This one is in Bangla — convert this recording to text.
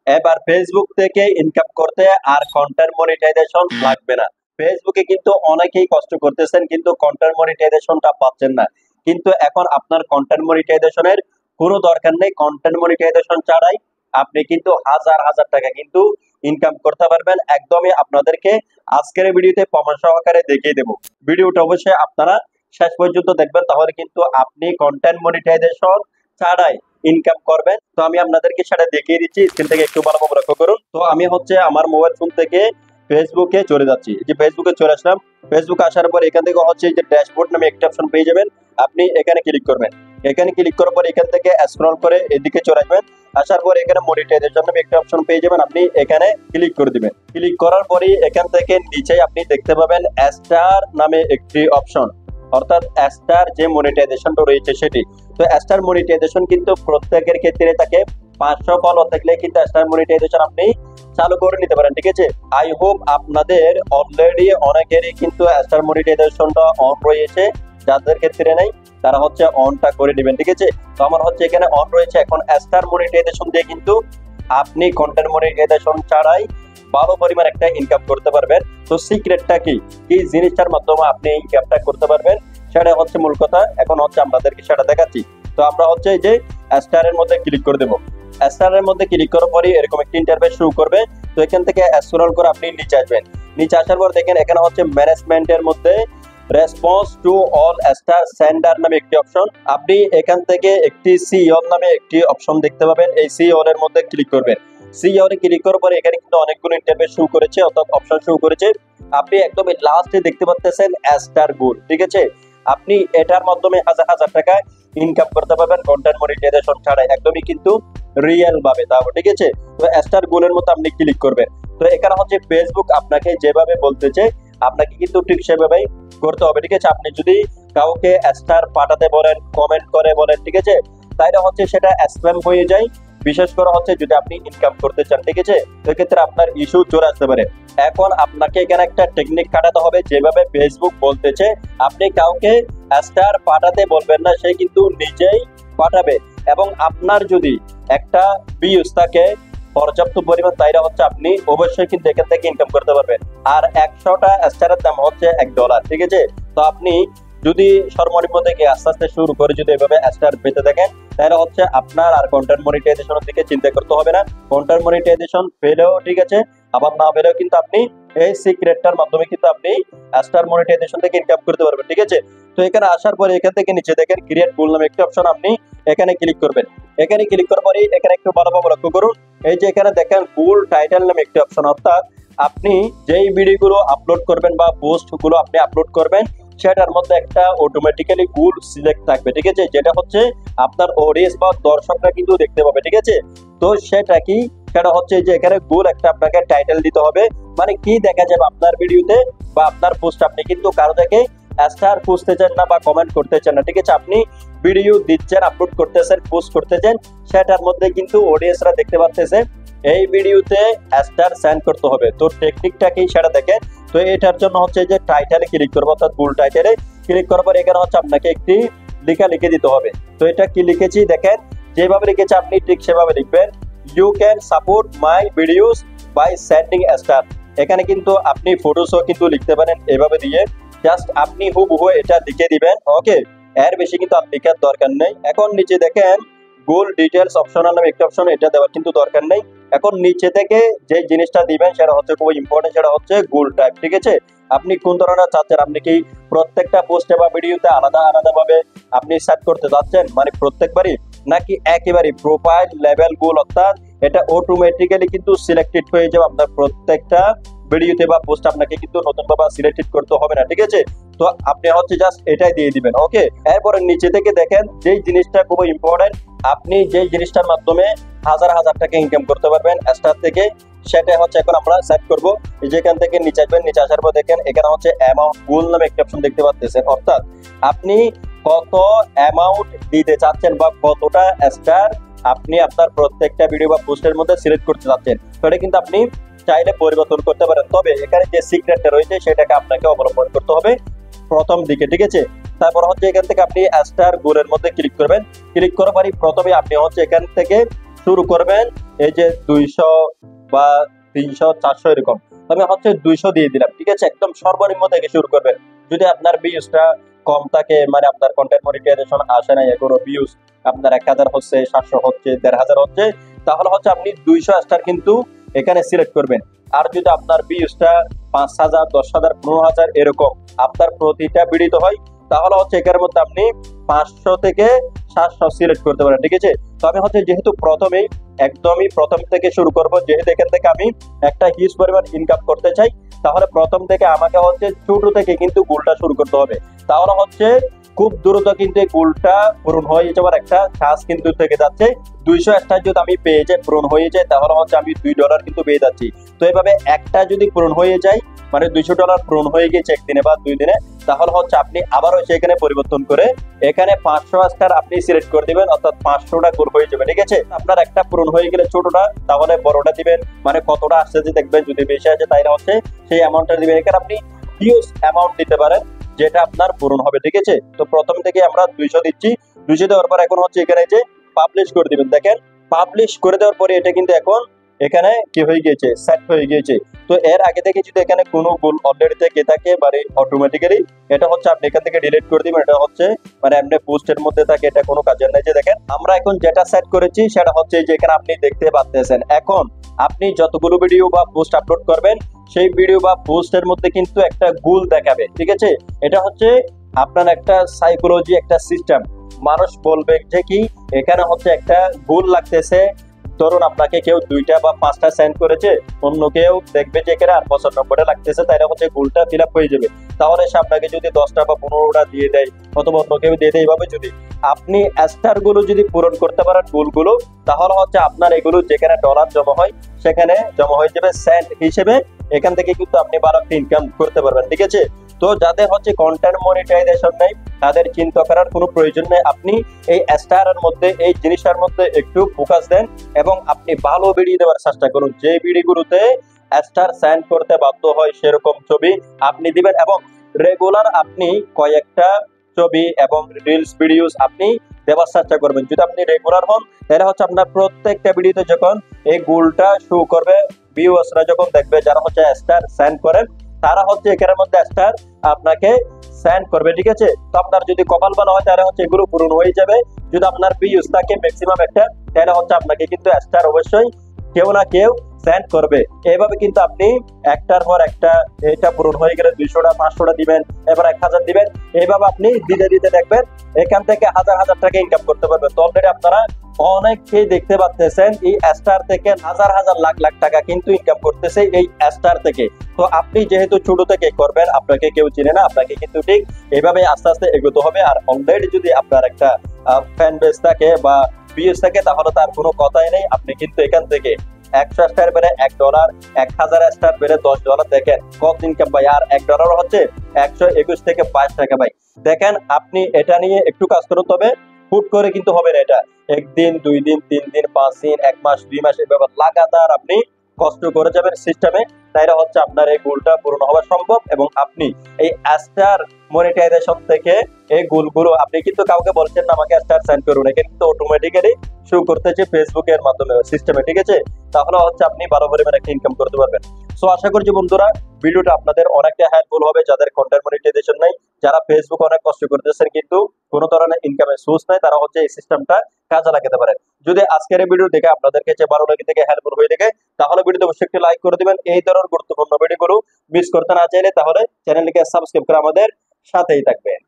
এবার ফেসবুক থেকে ইনকাম করতে আর কন্টেন্ট মনিটাইজেশন লাগবে না। ফেসবুকে কিন্তু অনেকেই কষ্ট করতেছেন কিন্তু কন্টেন্ট মনিটাইজেশনটা পাচ্ছেন না। কিন্তু এখন আপনার কন্টেন্ট মনিটাইজেশনের কোনো দরকার নেই। কন্টেন্ট মনিটাইজেশন ছাড়াই আপনি কিন্তু হাজার হাজার টাকা কিন্তু ইনকাম করতে পারবেন। একদমই আপনাদেরকে আজকের ভিডিওতে প্রমাণ সহকারে দেখিয়ে দেব। ভিডিওটা অবশ্যই আপনারা শেষ পর্যন্ত দেখবেন, তাহলে কিন্তু আপনি কন্টেন্ট মনিটাইজেশন ছাড়াই ইনকাম করবেন। তো আমি আপনাদেরকে সেটা দেখিয়ে দিচ্ছি, স্ক্রিন থেকে একটু ভালোভাবে লক্ষ্য করুন। তো আমি হচ্ছে আমার মোবাইল ফোন থেকে ফেসবুকে চলে যাচ্ছি। এই যে ফেসবুকে চলে আসলাম। ফেসবুকে আসার পর এখান থেকে হচ্ছে এই যে ড্যাশবোর্ড নামে একটা অপশন পেয়ে যাবেন, আপনি এখানে ক্লিক করবেন। এখানে ক্লিক করার পর এখান থেকে স্ক্রল করে এদিকে চলে আসবেন। আসার পর এখানে মনিটাইজেশন নামে একটা অপশন পেয়ে যাবেন, আপনি এখানে ক্লিক করে দিবেন। ক্লিক করার পরই এখান থেকে নিচে আপনি দেখতে পাবেন স্টার নামে একটি অপশন, অর্থাৎ স্টার যে মনিটাইজেশনটা রয়েছে সেটি। তো স্টার মনিটাইজেশন কিন্তু প্রত্যেকের ক্ষেত্রে থাকে। 500 ফলো থাকলে কিন্তু স্টার মনিটাইজেশন আপনি চালু করে নিতে পারেন, ঠিক আছে। আই হোপ আপনাদের অলরেডি অনেকেরই কিন্তু স্টার মনিটাইজেশনটা অন রয়েছে, যাদের ক্ষেত্রে নেই তারা হচ্ছে অনটা করে দিবেন, ঠিক আছে। তো আমার হচ্ছে এখানে অন রয়েছে। এখন স্টার মনিটাইজেশন দিয়ে কিন্তু আপনি কন্টেন্ট মনিটাইজেশন ছাড়াই ভালো পরিমাণ একটা ইনকাম করতে পারবেন। তো সিক্রেটটা কি, কি জিনিসটার মাধ্যমে আপনি ইনকামটা করতে পারবেন সেটা হচ্ছে মূল কথা। এখন হচ্ছে আপনাদেরকে সেটা দেখাচ্ছি। তো আমরা হচ্ছে এই যে স্টারের মধ্যে ক্লিক করে দেবো। স্টারের মধ্যে ক্লিক করার পরে এরকম একটি ইন্টারফেস শুরু করবে। তো এখান থেকে স্ক্রল করে আপনি নিচে আসবেন। নিচে আসার পর দেখেন এখানে হচ্ছে ম্যানেজমেন্টের মধ্যে response to all star sender নামে একটি অপশন, আপনি এখান থেকে একটি সি অন নামে একটি অপশন দেখতে পাবেন। এই সি অন এর মধ্যে ক্লিক করবেন। সি অন এ ক্লিক করার পরে এখানে কিন্তু অনেকগুলো ইন্টারফেস শুরু করেছে, অর্থাৎ অপশন শুরু করেছে। আপনি একদম লাস্টে দেখতে পাচ্ছেন স্টার গোল, ঠিক আছে। আপনি এটার মাধ্যমে হাজার হাজার টাকা ইনকাম করতে পারবেন কন্টেন্ট মনিটাইজেশন ছাড়াই, একদমই কিন্তু রিয়েল ভাবে, তাও ঠিক আছে। তো স্টার গোলের মতো আপনি ক্লিক করবেন। তো এখানে হচ্ছে ফেসবুক আপনাকে যেভাবে বলতেছে আপনাকে কিন্তু ঠিক সেভাবেই করতে হবে, ঠিক আছে। আপনি যদি কাউকে স্টার পাঠাতে বলেন, কমেন্ট করে বলেন, ঠিক আছে, তাইলে হচ্ছে সেটা স্প্যাম হয়ে যায়। বিশেষ করে হচ্ছে যদি আপনি ইনকাম করতে চান, ঠিক আছে, তো ক্ষেত্রে আপনার ইস্যু চলে আসতে পারে। এখন আপনাকে এখানে একটা টেকনিক খাটাতে হবে, যেভাবে ফেসবুক বলতেছে আপনি কাউকে স্টার পাঠাতে বলবেন না, সে কিন্তু নিজেই পাঠাবে। এবং আপনার যদি একটা ভিউজ থাকে পর্যাপ্ত পরিমাণ, তাইলে হচ্ছে আপনি অবশ্যই কিন্তু এখান থেকে ইনকাম করতে পারবেন। আর 100টা স্টারের দাম হচ্ছে $1, ঠিক আছে। তো আপনি যদি সর্বনিম্ন থেকে আস্তে আস্তে শুরু করে যদি এভাবে স্টার পেতে থাকেন, তাহলে হচ্ছে আপনার আর কন্টেন্ট মনিটাইজেশনের দিকে চিন্তা করতে হবে না। কন্টেন্ট মনিটাইজেশন পেলেও ঠিক আছে, আবার না পেলেও কিন্তু আপনি এই সিক্রেটটার মাধ্যমে কিন্তু আপনি স্টার মনিটাইজেশন থেকে ইনকাম করতে পারবেন, ঠিক আছে। তো এখানে আসার পরে এখান থেকে নিচে দেখেন ক্রিয়েট গোল নামে একটা অপশন, আপনি এখানে ক্লিক করবেন। এখানে ক্লিক করার পরে এখানে একটু ভালোভাবে লক্ষ্য করুন। এই যে এখানে দেখেন গোল টাইটেল নামে একটা অপশন, অর্থাৎ আপনি যেই ভিডিওগুলো আপলোড করবেন বা পোস্ট গুলো আপনি আপলোড করবেন সেটার মধ্যে একটা অটোমেটিক্যালি গোল সিলেক্ট থাকবে, ঠিক আছে, যেটা হচ্ছে আপনার অডিয়েন্স বা দর্শকরা কিন্তু দেখতে পাবে, ঠিক আছে। তো সেটা কি, সেটা হচ্ছে যে এখানে গোল একটা আপনাকে টাইটেল দিতে হবে, মানে কি দেখা যাবে আপনার ভিডিওতে বা আপনার পোস্ট। আপনি কিন্তু কারো থেকে স্টার খুঁজতে চান না বা কমেন্ট করতে চান না, ঠিক আছে। আপনি ভিডিও দিচ্ছেন, আপলোড করতেছেন, পোস্ট করতেছেন, সেটার মধ্যে কিন্তু অডিয়েন্সরা দেখতে পাচ্ছে এই ভিডিওতে স্টার সেন্ড করতে হবে। তো টেকনিকটা কি সেটা দেখেন। তো এটার জন্য হচ্ছে যে টাইটেলে ক্লিক করবো, অর্থাৎ ফুল টাইটেলে ক্লিক করার পর এখানে হচ্ছে আপনাকে একটি লেখা লিখে দিতে হবে। তো এটা কি লিখেছি দেখেন, যেভাবে লিখেছি আপনি ঠিক সেভাবে লিখবেন। You can support my videos by sending star. এখানে কিন্তু আপনি ফটোসও কিন্তু লিখতে পারেন এভাবে দিয়ে, জাস্ট আপনি হুবহু এটা লিখে দিবেন, ওকে। এর বেশি কিন্তু আর লেখার দরকার নেই। এখন নিচে দেখেন গোল ডিটেলস অপশনাল নামে একটা অপশন, এটা দেওয়ার কিন্তু দরকার নেই। এখন নিচে থেকে যে জিনিসটা দিবেন সেটা হচ্ছে খুব ইম্পর্টেন্ট, সেটা হচ্ছে গোল টাইপ, ঠিক আছে। আপনি কোন ধরনের চাচ্ছেন, আপনি কি প্রত্যেকটা পোস্টে বা ভিডিওতে আলাদা আলাদা ভাবে আপনি সেট করতে চাচ্ছেন, মানে প্রত্যেকবারই, নাকি একেবারে প্রোফাইল লেভেল গোল, অর্থাৎ এটা অটোমেটিক্যালি কিন্তু সিলেক্টেড হয়ে যাবে আপনার প্রত্যেকটা ভিডিওতে বা পোস্ট, আপনাকে কিন্তু নতুন ভাবে সিলেক্টেড করতে হবে না, ঠিক আছে। তো আপনি হচ্ছে জাস্ট এটাই দিয়ে দিবেন, ওকে। এরপরে নিচে থেকে দেখেন যেই জিনিসটা খুব ইম্পর্টেন্ট, আপনি যে জিনিসটার মাধ্যমে হাজার হাজার টাকা ইনকাম করতে পারবেন স্টার থেকে, সেটা হচ্ছে এখন আমরা সেট করব। যেখান থেকে নিচে আসবেন, নিচে আসার পর দেখেন এখানে হচ্ছে অ্যামাউন্ট গোল নামে একটা অপশন দেখতে পাচ্ছেন, অর্থাৎ আপনি কত অ্যামাউন্ট দিতে চাচ্ছেন বা কতটা স্টার আপনি আপনার প্রত্যেকটা ভিডিও বা পোস্টের মধ্যে সিলেক্ট করতে চাচ্ছেন। তো এটা কিন্তু আপনি চাইলে পরিবর্তন করতে পারেন, তবে এখানে যে সিক্রেটটা রয়েছে সেটাকে আপনাকে অবলম্বন করতে হবে প্রথম দিকে, ঠিক আছে। তারপর হচ্ছে এখান থেকে আপনি স্টার গোলের মধ্যে ক্লিক করবেন। ক্লিক করার পরই প্রথমে আপনি হচ্ছে এখান থেকে শুরু করবেন এই যে 200 বা 300 400 এরকম, আমি হচ্ছে 200 দিয়ে দিলাম, ঠিক আছে। একদম সর্বনিম্ন থেকে শুরু করবেন। যদি আপনার ভিউজটা কম থাকে, মানে আপনার কন্টেন্ট মনিটাইজেশন আসে না, এগুলো ভিউজ আপনার 1000 হচ্ছে, 700 হচ্ছে, 1500 হচ্ছে, তাহলে হচ্ছে আপনি 200 স্টার কিন্তু এখানে সিলেক্ট করবেন। আর যদি আপনার ভিউজটা 5000, 10000, 15000 এরকম আপনার প্রতিটা ভিডিওতে হয়, তাহলে হচ্ছে এখানের মধ্যে আপনি 500 থেকে 700 সিলেক্ট করতে পারেন, ঠিক আছে। তো আমি হচ্ছে যেহেতু প্রথমেই একদমই প্রথম থেকে শুরু করব, যেহেতু এখান থেকে আমি একটা হিউজ পরিমাণ ইনকাম করতে চাই, তাহলে প্রথম থেকে আমাকে হচ্ছে ছোট থেকে কিন্তু গোলটা শুরু করতে হবে। তাহলে হচ্ছে খুব দ্রুত কিন্তু এই গোলটা পূরণ হয়ে যাওয়ার একটা চান্স কিন্তু থেকে যাচ্ছে। 200 স্টার যদি আমি পেয়ে যাই, পূরণ হয়ে যায়, তাহলে হচ্ছে আমি $2 কিন্তু পেয়ে যাচ্ছি। তো এভাবে একটা যদি পূরণ হয়ে যায়, মানে $200 পূরণ হয়ে গেছে একদিনে বা 2 দিনে, তাহলে হচ্ছে আপনি আবারও সেখানে পরিবর্তন করে এখানে 500 স্টার আপনি সিলেক্ট করে দিবেন, অর্থাৎ 500টা গোল হয়ে যাবে, ঠিক আছে। আপনার একটা পূরণ হয়ে গেলে ছোটটা, তাহলে বড়টা দিবেন, মানে কতটা আসছে যে দেখবেন, যদি বেশি আসে তাইলে হচ্ছে সেই অ্যামাউন্টটা দিবেন। এখানে আপনি হিউজ অ্যামাউন্ট দিতে পারেন যেটা আপনার পূরণ হবে, ঠিক আছে। তো প্রথম থেকে আমরা 200 দিচ্ছি, 200 দেওয়ার পর এখন হচ্ছে এখানে যে পাবলিশ করে দিবেন, দেখেন পাবলিশ করে দেওয়ার পরে এটা কিন্তু এখন এখানে কি হয়ে গিয়েছে, সেট হয়ে গিয়েছে। তো এর আগে থেকে যদি এখানে কোনো গোল অলরেডি থেকে থাকে, মানে অটোমেটিক্যালি এটা হচ্ছে আপনি এখান থেকে ডিলিট করে দিবেন। এটা হচ্ছে মানে এমনি পোস্টের মধ্যে থাকে, এটা কোনো কাজের নাই। যে দেখেন আমরা এখন যেটা সেট করেছি সেটা হচ্ছে যে এখানে আপনি দেখতে পাচ্ছেন, এখন আপনি যতগুলো ভিডিও বা পোস্ট আপলোড করবেন, সেই ভিডিও বা পোস্টের মধ্যে কিন্তু একটা গোল দেখাবে, ঠিক আছে। এটা হচ্ছে আপনার একটা সাইকোলজি, একটা সিস্টেম। মানুষ বলবে যে কি এখানে হচ্ছে একটা গোল লাগতেছে, ধরুন আপনাকে কেউ 2টা বা 5টা সেন্ড করেছে, অন্য কেউ দেখবে যে এখানে 95টা লাগতেছে, তাইলে হচ্ছে গোলটা ফিল আপ হয়ে যাবে। তাহলে সে আপনাকে যদি 10টা বা 15টা দিয়ে দেয়, অথবা অন্য কেউ দিয়ে দেয়, এইভাবে যদি আপনি স্টার গুলো যদি পূরণ করতে পারেন গোলগুলো, তাহলে হচ্ছে আপনার এগুলো যেখানে ডলার জমা হয় সেখানে জমা হয়ে যাবে সেন্ট হিসেবে। এখান থেকে কিন্তু আপনি ভালো একটা ইনকাম করতে পারবেন, ঠিক আছে। তো যাদের হচ্ছে কন্টেন্ট মনিটাইজেশন নেই, তাদের চিন্তা করার কোনো প্রয়োজন নেই। আপনি এই স্টারের মধ্যে, এই জিনিসটার মধ্যে একটু ফোকাস দেন এবং আপনি ভালো ভিডিও দেওয়ার চেষ্টা করুন। যে ভিডিওগুলোতে স্টার সেন্ড করতে বাধ্য হয় সেরকম ছবি আপনি দিবেন, এবং রেগুলার আপনি কয়েকটা ছবি এবং রিলস ভিডিওস আপনি দেওয়ার চেষ্টা করবেন। যদি আপনি রেগুলার হন, তাহলে হচ্ছে আপনার প্রত্যেকটা ভিডিওতে যখন এই গোলটা শো করবে, ভিউয়ার্সরা যখন দেখবে, যারা হচ্ছে স্টার সেন্ড করেন, তারা হচ্ছে এখানের মধ্যে স্টার আপনাকে সেন্ড করবে, ঠিক আছে। তো আপনার যদি কপাল ভালো হয়, তাহলে হচ্ছে এগুলো পূরণ হয়ে যাবে। যদি আপনার ভিউজ থাকে ম্যাক্সিমাম একটা, তাহলে হচ্ছে আপনাকে কিন্তু স্টার অবশ্যই কেউ না কেউ সেন্ড করবে। এইভাবে কিন্তু আপনি একটার পর একটা, এটা পূরণ হয়ে গেলে 200টা 500টা দিবেন, এবার 1000 দিবেন। এইভাবে আপনি দিতে দিতে দেখবেন এখান থেকে হাজার হাজার টাকা ইনকাম করতে পারবেন। তো অলরেডি আপনারা অনেককেই দেখতে পাচ্ছেন এই স্টার থেকে হাজার হাজার লাখ লাখ টাকা কিন্তু ইনকাম করতেছে এই স্টার থেকে। তো আপনি যেহেতু ছোট থেকে করবেন, আপনাকে কেউ চিনে না, আপনাকে কিন্তু ঠিক এইভাবে আস্তে আস্তে এগোতে হবে। আর অলরেডি যদি আপনার একটা ফ্যান বেস থাকে বা ভিউজ থাকে, তাহলে তার কোনো কথাই নেই। আপনি কিন্তু এখান থেকে 100 স্টার বেড়ে $1, 1000 স্টার বেড়ে $10, দেখেন কত ইনকাম ভাই। আর $1 হচ্ছে 121 থেকে 22 টাকা ভাই। দেখেন আপনি এটা নিয়ে একটু কাজ করুন, তবে হুট করে কিন্তু হবে না। এটা 1 দিন, 2 দিন, 3 দিন, 5 দিন, 1 মাস, 2 মাস, এভাবে লাগাতার আপনি কষ্ট করে যাবেন সিস্টেমে, তাইলে হচ্ছে আপনার এই গোলটা পূরণ হওয়া সম্ভব। এবং আপনি এই স্টার মনিটাইজেশন থেকে এই গোলগুলো আপনি কিন্তু কাউকে বলছেন না আমাকে স্টার সেন্ড করুন, এখানে কিন্তু অটোমেটিক্যালি শো করতেছে ফেসবুকের মাধ্যমে সিস্টেমে, ঠিক আছে। তাহলে হচ্ছে আপনি ভালো পরিমাণে একটা ইনকাম করতে পারবেন। সো আশা করছি বন্ধুরা ভিডিওটা আপনাদের অনেকটা হেল্পফুল হবে, যাদের কন্টেন্ট মনিটাইজেশন নাই, যারা ফেসবুক অনেক কষ্ট করতেছেন কিন্তু কোনো ধরনের ইনকামের সোর্স নাই, তারা হচ্ছে এই সিস্টেমটা কাজে লাগাতে পারেন। যদি আজকের এই ভিডিও দেখে আপনাদের কাছে ভালো লাগে, থেকে হেল্পফুল হয়ে থাকে, তাহলে ভিডিওতে অবশ্যই একটি লাইক করে দিবেন। এই ধরনের গুরুত্বপূর্ণ ভিডিওগুলো মিস করতে না চাইলে তাহলে চ্যানেলটিকে সাবস্ক্রাইব করে আমাদের সাথেই থাকবেন।